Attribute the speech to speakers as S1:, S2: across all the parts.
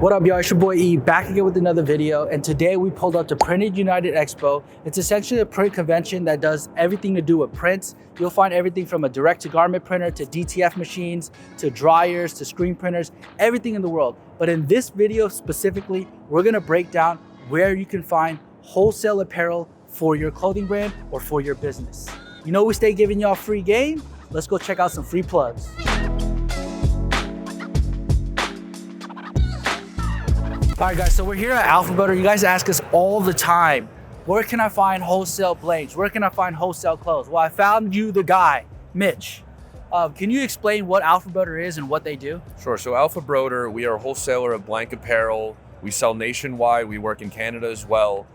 S1: What up, y'all? It's your boy E, back again with another video. And today we pulled up to Printed United Expo. It's essentially a print convention that does everything to do with prints. You'll find everything from a direct-to-garment printer to DTF machines, to dryers, to screen printers, everything in the world. But in this video specifically, we're gonna break down where you can find wholesale apparel for your clothing brand or for your business. You know we stay giving y'all free game? Let's go check out some free plugs. All right, guys, so we're here at Alphabroder. You guys ask us all the time, where can I find wholesale blanks? Where can I find wholesale clothes? Well, I found you the guy, Mitch. Can you explain what Alphabroder is and what they do?
S2: Sure, so Alphabroder, we are a wholesaler of blank apparel. We sell nationwide, we work in Canada as well.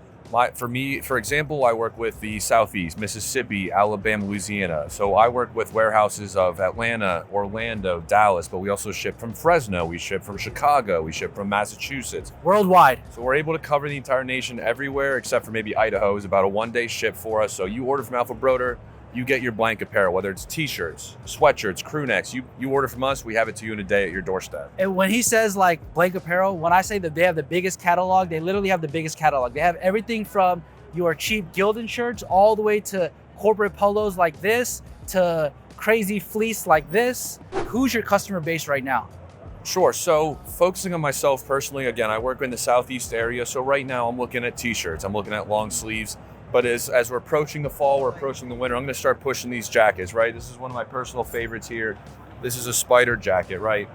S2: For example, I work with the Southeast, Mississippi, Alabama, Louisiana. So I work with warehouses of Atlanta, Orlando, Dallas, but we also ship from Fresno, we ship from Chicago, we ship from Massachusetts.
S1: Worldwide.
S2: So we're able to cover the entire nation everywhere except for maybe Idaho is about a one-day ship for us. So you order from Alphabroder, you get your blank apparel, whether it's t-shirts, sweatshirts, crew necks. You order from us, we have it to you in a day at your doorstep.
S1: And when he says like blank apparel, when I say that they have the biggest catalog, they literally have the biggest catalog. They have everything from your cheap Gildan shirts all the way to corporate polos like this, to crazy fleece like this. Who's your customer base right now?
S2: Sure, so focusing on myself personally, again, I work in the Southeast area. So right now I'm looking at t-shirts, I'm looking at long sleeves. But as we're approaching the fall, we're approaching the winter, I'm gonna start pushing these jackets, right? This is one of my personal favorites here. This is a spider jacket, right?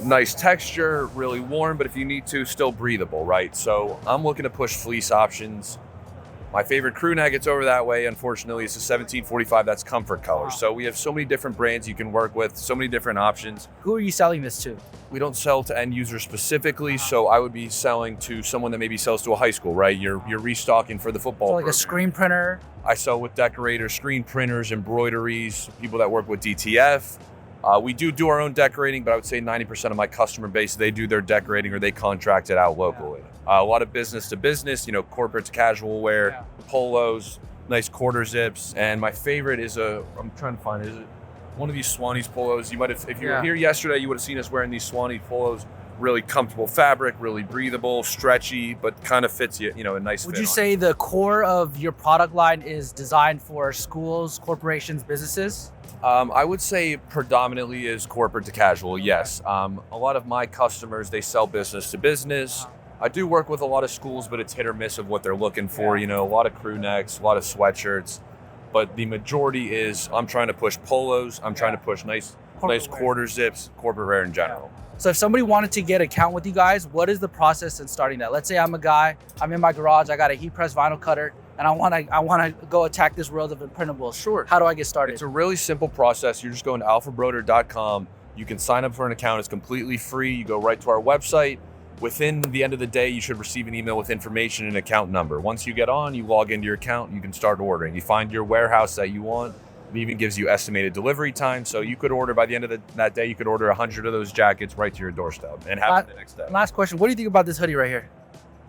S2: Nice texture, really warm, but if you need to, still breathable, right? So I'm looking to push fleece options. My favorite crew neck, it's over that way. Unfortunately, it's a 1745, that's comfort color. So we have so many different brands you can work with, so many different options.
S1: Who are you selling this to?
S2: We don't sell to end users specifically, so I would be selling to someone that maybe sells to a high school, right? You're restocking for the football
S1: So like
S2: program.
S1: a screen printer?
S2: I sell with decorators, screen printers, embroideries, people that work with DTF. We do our own decorating, but I would say 90% of my customer base, they do their decorating or they contract it out locally. A lot of business to business, corporate to casual wear, polos, nice quarter zips. And my favorite is I'm trying to find, is it one of these Swannies polos? You might have, if you were here yesterday, you would have seen us wearing these Swanee polos. Really comfortable fabric, really breathable, stretchy, but kind of fits you, a nice fit.
S1: Would you say the core of your product line is designed for schools, corporations, businesses?
S2: I would say predominantly is corporate to casual, yes. A lot of my customers, they sell business to business. I do work with a lot of schools, but it's hit or miss of what they're looking for. A lot of crew necks, a lot of sweatshirts, but the majority is I'm trying to push polos. I'm trying to push nice quarter zips, corporate wear in general.
S1: So if somebody wanted to get an account with you guys, what is the process in starting that? Let's say I'm a guy, I'm in my garage, I got a heat press vinyl cutter, and I want to go attack this world of imprintables. Sure. How do I get started?
S2: It's a really simple process. You're just going to alphabroder.com. You can sign up for an account. It's completely free. You go right to our website. Within the end of the day, you should receive an email with information and account number. Once you get on, you log into your account, you can start ordering. You find your warehouse that you want. It even gives you estimated delivery time. So you could order by the end of that day, you could order 100 of those jackets right to your doorstep and have it the next day.
S1: Last question. What do you think about this hoodie right here?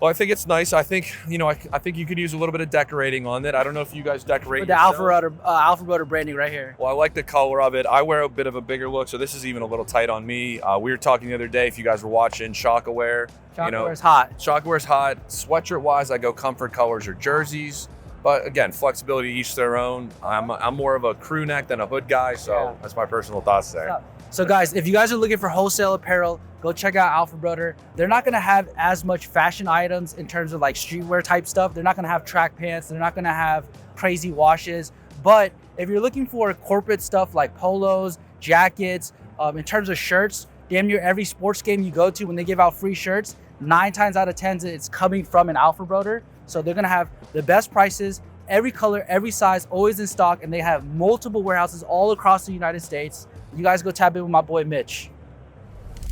S2: Well, I think it's nice. I think, I think you could use a little bit of decorating on it. I don't know if you guys decorate
S1: with the Alphabroder branding right here.
S2: Well, I like the color of it. I wear a bit of a bigger look, so this is even a little tight on me. We were talking the other day, if you guys were watching, Shockwear.
S1: Shockwear's hot.
S2: Shockwear's hot. Sweatshirt-wise, I go comfort colors or jerseys. But again, flexibility, each their own. I'm more of a crew neck than a hood guy, so that's my personal thoughts there.
S1: So guys, if you guys are looking for wholesale apparel, go check out Alphabroder. They're not gonna have as much fashion items in terms of like streetwear type stuff. They're not gonna have track pants. They're not gonna have crazy washes. But if you're looking for corporate stuff like polos, jackets, in terms of shirts, damn near every sports game you go to when they give out free shirts, 9 times out of 10, it's coming from an Alphabroder. So they're gonna have the best prices, every color, every size, always in stock, and they have multiple warehouses all across the United States. You guys go tap in with my boy Mitch.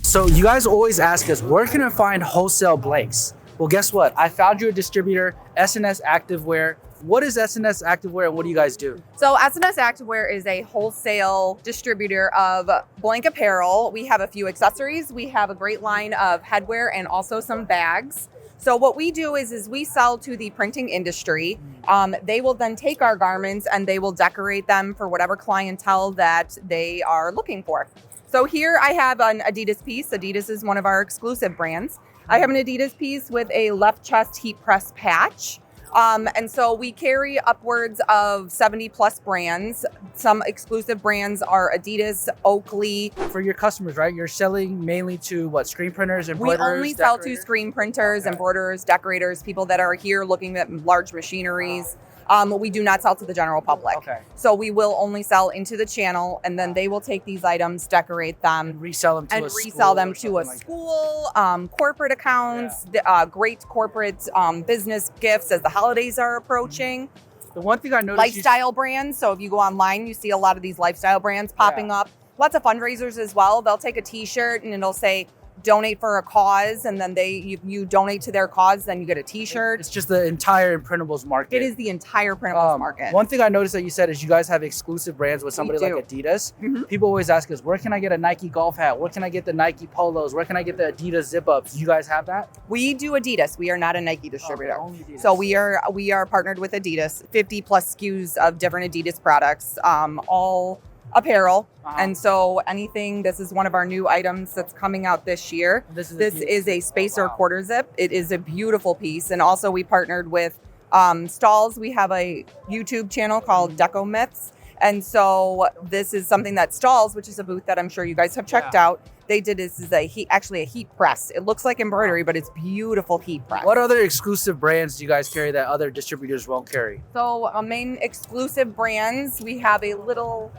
S1: So you guys always ask us, where can I find wholesale blanks? Well, guess what? I found you a distributor, S&S Activewear. What is S&S Activewear and what do you guys do?
S3: So S&S Activewear is a wholesale distributor of blank apparel. We have a few accessories. We have a great line of headwear and also some bags. So what we do is we sell to the printing industry. They will then take our garments and they will decorate them for whatever clientele that they are looking for. So here I have an Adidas piece. Adidas is one of our exclusive brands. I have an Adidas piece with a left chest heat press patch. And so we carry upwards of 70 plus brands. Some exclusive brands are Adidas, Oakley.
S1: For your customers, right? You're selling mainly to what? Screen printers,
S3: We
S1: embroiderers,
S3: only sell to
S1: decorators?
S3: screen printers,
S1: Okay.
S3: embroiderers, decorators, people that are here looking at large machineries. We do not sell to the general public.
S1: Okay.
S3: So we will only sell into the channel, and then they will take these items, decorate them,
S1: And resell them to
S3: and
S1: a
S3: resell
S1: school
S3: them
S1: or
S3: to a
S1: something like that.
S3: school, corporate accounts, great corporate business gifts as the holidays are approaching.
S1: The one thing I noticed,
S3: Lifestyle brands. So if you go online, you see a lot of these lifestyle brands popping up. Lots of fundraisers as well. They'll take a T-shirt and it'll say donate for a cause, and then you donate to their cause, then you get a T-shirt.
S1: it's just the entire imprintables market.
S3: It is the entire printables market.
S1: One thing I noticed that you said is you guys have exclusive brands with somebody like
S3: do.
S1: Adidas.
S3: Mhm.
S1: People always ask us, where can I get a Nike golf hat? Where can I get the Nike polos? Where can I get the Adidas zip ups? You guys have that?
S3: We do Adidas. We are not a Nike distributor.
S1: Okay, only Adidas.
S3: So we are partnered with Adidas, 50 plus SKUs of different Adidas products, all apparel. And so this is one of our new items that's coming out this year.
S1: This
S3: is a spacer
S1: wow.
S3: quarter zip. It is a beautiful piece. And also we partnered with Stalls. We have a YouTube channel called Deco Myths. And so this is something that Stalls, which is a booth that I'm sure you guys have checked out, they did actually a heat press. It looks like embroidery, but it's beautiful heat press.
S1: What other exclusive brands do you guys carry that other distributors won't carry?
S3: So main exclusive brands, we have a little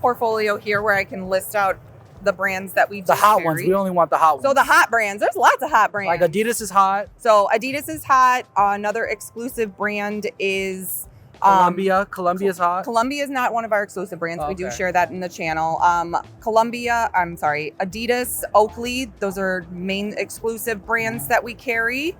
S3: portfolio here where I can list out the brands that we do
S1: The hot
S3: carry.
S1: ones. We only want the hot ones.
S3: So the hot brands, there's lots of hot brands.
S1: Like Adidas is hot.
S3: So Adidas is hot. Another exclusive brand is
S1: Columbia. Columbia's hot.
S3: Columbia is not one of our exclusive brands.
S1: Oh,
S3: We do
S1: okay.
S3: share that in the channel. Adidas, Oakley, those are main exclusive brands that we carry.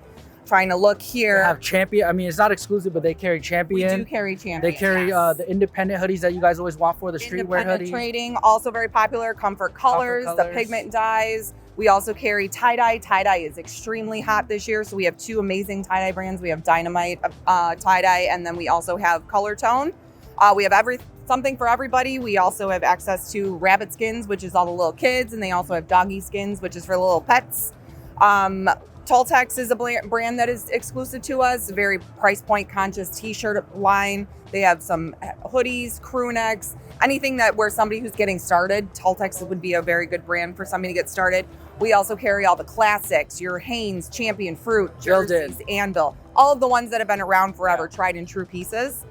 S3: Trying to look
S1: They
S3: here.
S1: have Champion. I mean, it's not exclusive, but they carry
S3: We
S1: Champion.
S3: do carry Champion.
S1: They carry
S3: yes.
S1: the independent hoodies that you guys always want for the streetwear
S3: Independent
S1: hoodie.
S3: trading, also very popular. Comfort colors, the
S1: Colors.
S3: pigment dyes. We also carry tie-dye. Tie-dye is extremely hot this year, so we have two amazing tie-dye brands. We have Dynamite tie-dye, and then we also have Color Tone. We have something for everybody. We also have access to rabbit skins, which is all the little kids, and they also have doggy skins, which is for little pets. Toltex is a brand that is exclusive to us, a very price point conscious t-shirt line. They have some hoodies, crew necks, anything that where somebody who's getting started, Toltex would be a very good brand for somebody to get started. We also carry all the classics, your Hanes, Champion, Fruit, jerseys, Anvil, all of the ones that have been around forever, tried and true pieces.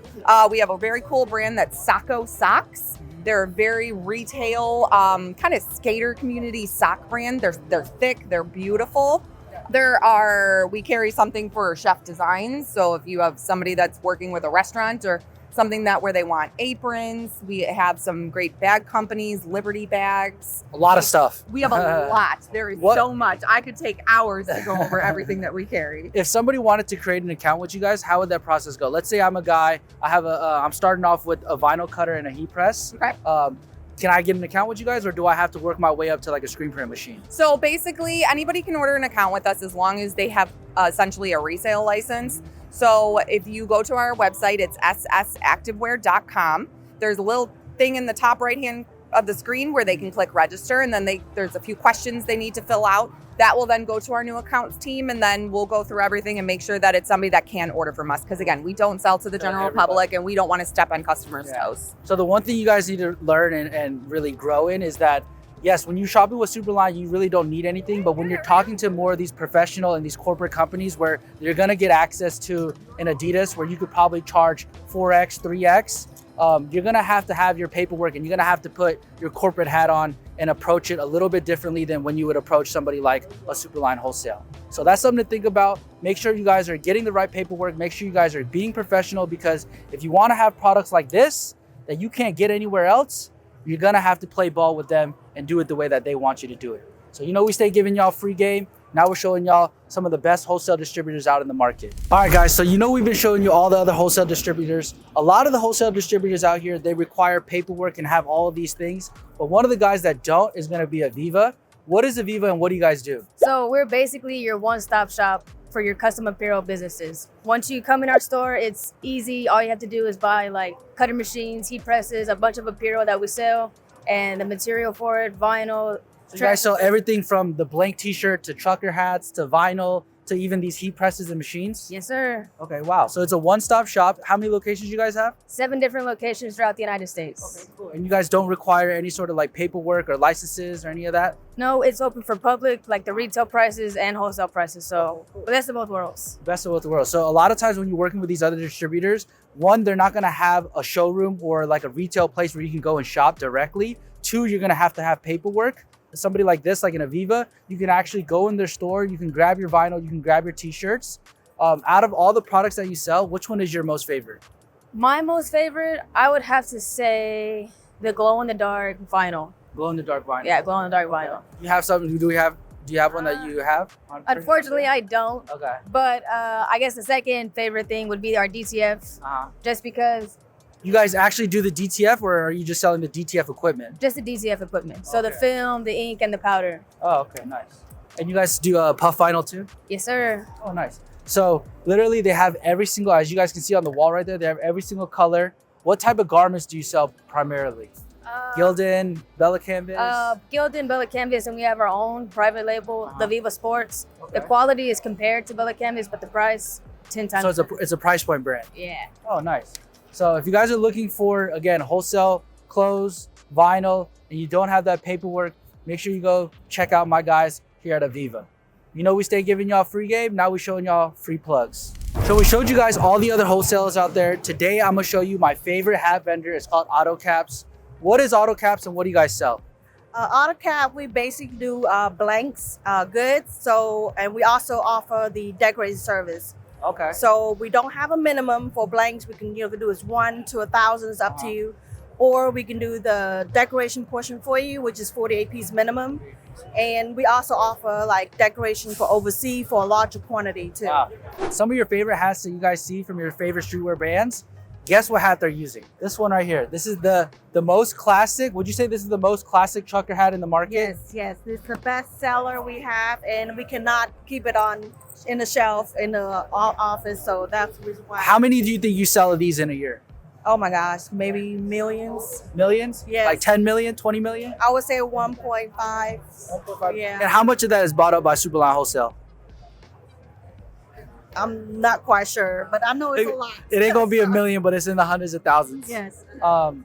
S3: We have a very cool brand that's Sacco Socks. They're a very retail, kind of skater community sock brand. They're thick, they're beautiful. We carry something for chef designs. So if you have somebody that's working with a restaurant or something where they want aprons, we have some great bag companies, Liberty bags.
S1: A lot of stuff.
S3: We have a lot. There is so much. I could take hours to go over everything that we carry.
S1: If somebody wanted to create an account with you guys, how would that process go? Let's say I'm a guy. I'm starting off with a vinyl cutter and a heat press.
S3: Okay.
S1: Can I get an account with you guys, or do I have to work my way up to like a screen print machine?
S3: So basically, anybody can order an account with us as long as they have essentially a resale license. So if you go to our website, it's ssactivewear.com. There's a little thing in the top right hand of the screen where they can click register, and then there's a few questions they need to fill out. That will then go to our new accounts team, and then we'll go through everything and make sure that it's somebody that can order from us. Because again, we don't sell to the general public, and we don't want to step on customers' toes.
S1: So the one thing you guys need to learn and really grow in is that, yes, when you're shopping with Superline, you really don't need anything. But when you're talking to more of these professional and these corporate companies where you're going to get access to an Adidas where you could probably charge 4X, 3X, you're going to have your paperwork, and you're going to have to put your corporate hat on and approach it a little bit differently than when you would approach somebody like a Superline Wholesale. So that's something to think about. Make sure you guys are getting the right paperwork. Make sure you guys are being professional, because if you want to have products like this that you can't get anywhere else, you're going to have to play ball with them and do it the way that they want you to do it. So, we stay giving y'all free game. Now we're showing y'all some of the best wholesale distributors out in the market. All right, guys, so we've been showing you all the other wholesale distributors. A lot of the wholesale distributors out here, they require paperwork and have all of these things. But one of the guys that don't is gonna be Aviva. What is Aviva, and what do you guys do?
S4: So we're basically your one-stop shop for your custom apparel businesses. Once you come in our store, it's easy. All you have to do is buy like cutter machines, heat presses, a bunch of apparel that we sell. and the material for it, vinyl.
S1: So you guys sell everything from the blank t-shirt to trucker hats to vinyl to even these heat presses and machines?
S4: Yes, sir.
S1: Okay, wow. So it's a one-stop shop. How many locations you guys have?
S4: 7 different locations throughout the United States.
S1: Okay, cool. And you guys don't require any sort of like paperwork or licenses or any of that?
S4: No, it's open for public, like the retail prices and wholesale prices. So best of both worlds.
S1: Best of both worlds. So a lot of times when you're working with these other distributors, one, they're not going to have a showroom or like a retail place where you can go and shop directly. Two, you're going to have paperwork. Somebody like this, like an Aviva, you can actually go in their store, you can grab your vinyl, you can grab your t-shirts. Out of all the products that you sell, which one is your most favorite?
S4: My most favorite, I would have to say the glow-in-the-dark vinyl.
S1: Glow-in-the-dark vinyl.
S4: Yeah, glow-in-the-dark vinyl.
S1: You have something, do you have one that you have?
S4: Unfortunately, I don't.
S1: Okay.
S4: But I guess the second favorite thing would be our DTFs, just because.
S1: You guys actually do the DTF, or are you just selling the DTF equipment?
S4: Just the DTF equipment. So the
S1: Okay.
S4: film, the ink, and the powder.
S1: Oh, okay, nice. And you guys do puff vinyl too?
S4: Yes, sir.
S1: Oh, nice. So literally they have every single, as you guys can see on the wall right there, they have every single color. What type of garments do you sell primarily? Gildan, Bella Canvas?
S4: Gildan, Bella Canvas, and we have our own private label, the Aviva Sports.
S1: Okay.
S4: The quality is compared to Bella Canvas, but the price 10 times.
S1: So it's a price point brand.
S4: Yeah.
S1: Oh, nice. So if you guys are looking for, again, wholesale clothes, vinyl, and you don't have that paperwork, make sure you go check out my guys here at Aviva. You know we stay giving y'all free game, now we're showing y'all free plugs. So we showed you guys all the other wholesalers out there. Today I'm gonna show you my favorite hat vendor. It's called Otto Caps. What is Otto Caps and what do you guys sell?
S5: Otto Cap, we basically do blanks, goods. So, and we also offer the decorating service.
S1: Okay.
S5: So we don't have a minimum for blanks. We can do is 1 to 1,000. It's up to you. Or we can do the decoration portion for you, which is 48 piece minimum. And we also offer like decoration for overseas for a larger quantity too.
S1: Wow. Some of your favorite hats that you guys see from your favorite streetwear brands, guess what hat they're using? This one right here. This is the most classic. Would you say this is the most classic trucker hat in the market?
S5: Yes. It's the best seller we have, and we cannot keep it in the shelf in the office. So that's the reason why.
S1: How many do you think you sell of these in a year?
S5: Oh my gosh, maybe millions.
S1: Millions?
S5: Yes.
S1: Like 10 million, 20 million?
S5: I would say 1.5. Yeah.
S1: And how much of that is bought up by Superline Wholesale?
S5: I'm not quite sure, but I know it's a lot.
S1: It ain't gonna be a million, but it's in the hundreds of thousands.
S5: Yes.
S1: And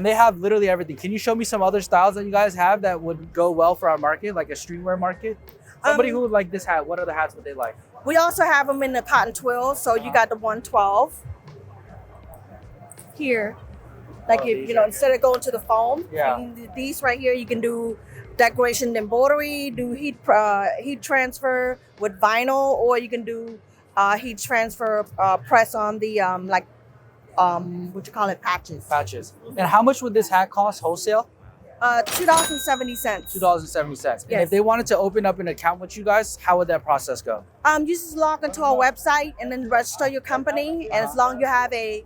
S1: they have literally everything. Can you show me some other styles that you guys have that would go well for our market, like a streetwear market? Somebody who would like this hat, what other hats would they like?
S5: We also have them in the cotton twill, so you got the 112 here. Like instead of going to the foam, these right here, you can do decoration embroidery, do heat transfer with vinyl, or you can do heat transfer press on the patches.
S1: Patches. And how much would this hat cost wholesale?
S5: $2.70.
S1: $2.70. And
S5: Yes.
S1: if they wanted to open up an account with you guys, how would that process go?
S5: You just log into our website and then register your company, and as long as you have a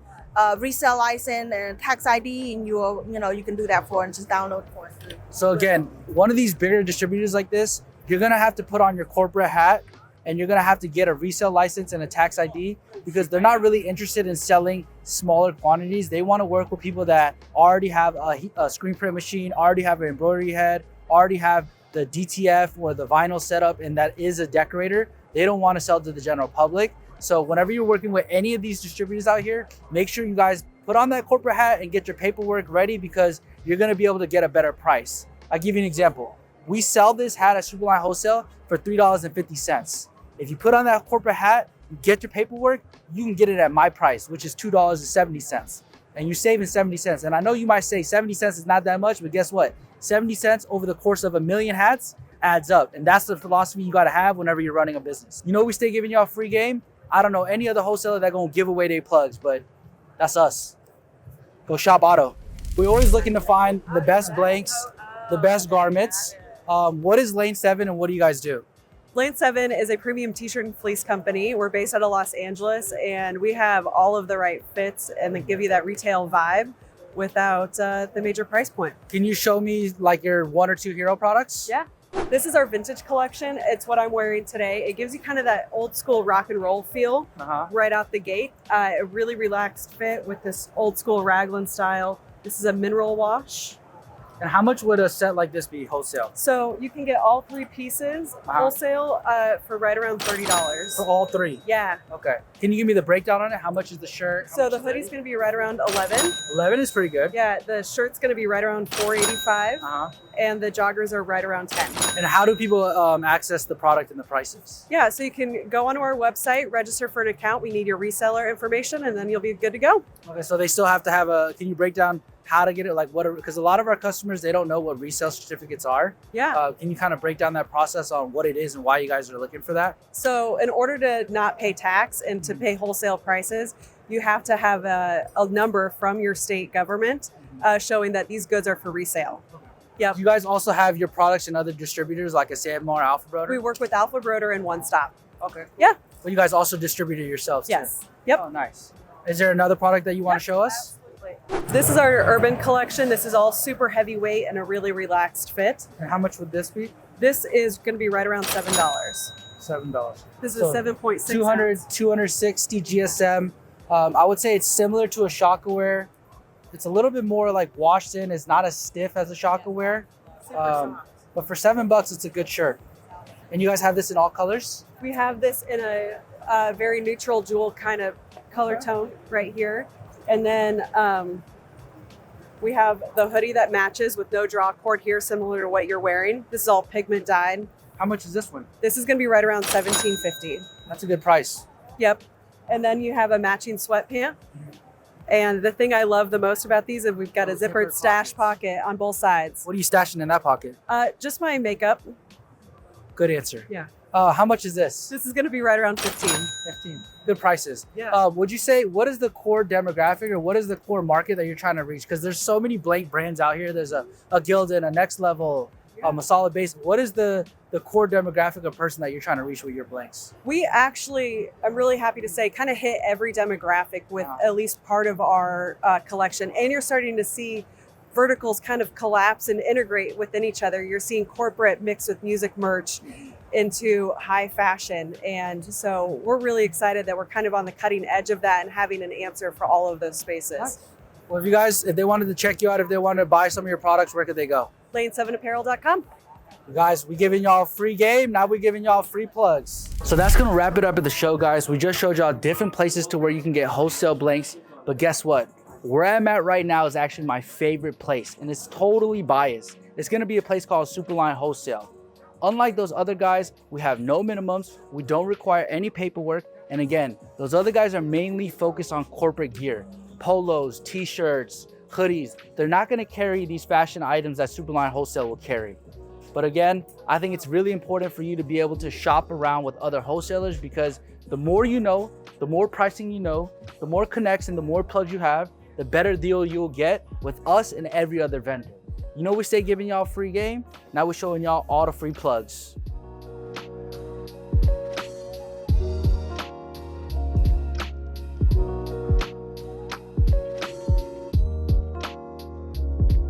S5: resale license and tax ID, and you can do that for and just download for it.
S1: So again, one of these bigger distributors like this, you're gonna have to put on your corporate hat and you're gonna have to get a resale license and a tax ID because they're not really interested in selling smaller quantities. They wanna work with people that already have a screen print machine, already have an embroidery head, already have the DTF or the vinyl setup, and that is a decorator. They don't wanna sell to the general public. So whenever you're working with any of these distributors out here, make sure you guys put on that corporate hat and get your paperwork ready because you're gonna be able to get a better price. I'll give you an example. We sell this hat at Superline Wholesale for $3.50. If you put on that corporate hat, you get your paperwork, you can get it at my price, which is $2.70. And you're saving 70 cents. And I know you might say 70 cents is not that much, but guess what? 70 cents over the course of a million hats adds up. And that's the philosophy you gotta have whenever you're running a business. You know we stay giving y'all free game. I don't know any other wholesaler that gonna give away their plugs, but that's us. Go shop Otto. We're always looking to find the best blanks, the best garments. What is Lane 7 and what do you guys do?
S6: Lane 7 is a premium t-shirt and fleece company. We're based out of Los Angeles, and we have all of the right fits and they give you that retail vibe without the major price point.
S1: Can you show me like your 1 or 2 hero products?
S6: Yeah. This is our vintage collection. It's what I'm wearing today. It gives you kind of that old school rock and roll feel right out the gate. A really relaxed fit with this old school raglan style. This is a mineral wash.
S1: And how much would a set like this be wholesale?
S6: So you can get all 3 pieces wholesale for right around $30.
S1: For all 3?
S6: Yeah.
S1: Okay. Can you give me the breakdown on it? How much is the shirt?
S6: So the hoodie's going to be right around 11.
S1: 11 is pretty good.
S6: Yeah, the shirt's going to be right around 485, and the joggers are right around 10.
S1: And how do people access the product and the prices?
S6: Yeah, so you can go onto our website, register for an account. We need your reseller information, and then you'll be good to go.
S1: Okay, so they still have to have a. Can you break down how to get it? Like what? Because a lot of our customers, they don't know what resale certificates are.
S6: Yeah.
S1: Can you kind of break down that process on what it is and why you guys are looking for that?
S6: So in order to not pay tax and to pay wholesale prices, you have to have a number from your state government showing that these goods are for resale. Yep.
S1: You guys also have your products and other distributors like a Samar, Alphabroder?
S6: We work with Alphabroder and One Stop.
S1: Okay.
S6: Yeah.
S1: Well, you guys also distribute it yourselves too?
S6: Yes. Yep.
S1: Oh, nice. Is there another product that you want to show us?
S6: This is our urban collection. This is all super heavyweight and a really relaxed fit.
S1: And how much would this be?
S6: This is going to be right around $7.
S1: $7.
S6: This is
S1: So
S6: 7.6
S1: 200, 260 GSM. I would say it's similar to a Shockaware. It's a little bit more like washed in. It's not as stiff as a Shockaware. But for $7, it's a good shirt. And you guys have this in all colors?
S6: We have this in a very neutral jewel kind of color tone right here. And then we have the hoodie that matches with no draw cord here, similar to what you're wearing. This is all pigment dyed.
S1: How much is this one?
S6: This is going to be right around $17.50.
S1: That's a good price.
S6: Yep. And then you have a matching sweatpant. And the thing I love the most about these is we've got a zippered stash pocket on both sides.
S1: What are you stashing in that pocket?
S6: Just my makeup.
S1: Good answer.
S6: Yeah.
S1: How much is this?
S6: This is going to be right around 15.
S1: 15. Good prices.
S6: Yeah.
S1: Would you say, what is the core demographic or what is the core market that you're trying to reach? Because there's so many blank brands out here. There's a Gildan, a Next Level, a Solid Base. What is the core demographic of person that you're trying to reach with your blanks?
S6: We actually, I'm really happy to say, kind of hit every demographic with at least part of our collection. And you're starting to see verticals kind of collapse and integrate within each other. You're seeing corporate mixed with music merch into high fashion. And so we're really excited that we're kind of on the cutting edge of that and having an answer for all of those spaces.
S1: Well, if they wanted to check you out, if they wanted to buy some of your products, where could they go?
S6: Lane7apparel.com.
S1: You guys, we giving y'all a free game. Now we giving y'all free plugs. So that's going to wrap it up at the show, guys. We just showed y'all different places to where you can get wholesale blanks. But guess what? Where I'm at right now is actually my favorite place, and it's totally biased. It's going to be a place called Superline Wholesale. Unlike those other guys, we have no minimums. We don't require any paperwork. And again, those other guys are mainly focused on corporate gear. Polos, t-shirts, hoodies. They're not going to carry these fashion items that Superline Wholesale will carry. But again, I think it's really important for you to be able to shop around with other wholesalers, because the more you know, the more pricing you know, the more connects and the more plugs you have, the better deal you'll get with us and every other vendor. You know, we stay giving y'all free game. Now we're showing y'all all the free plugs.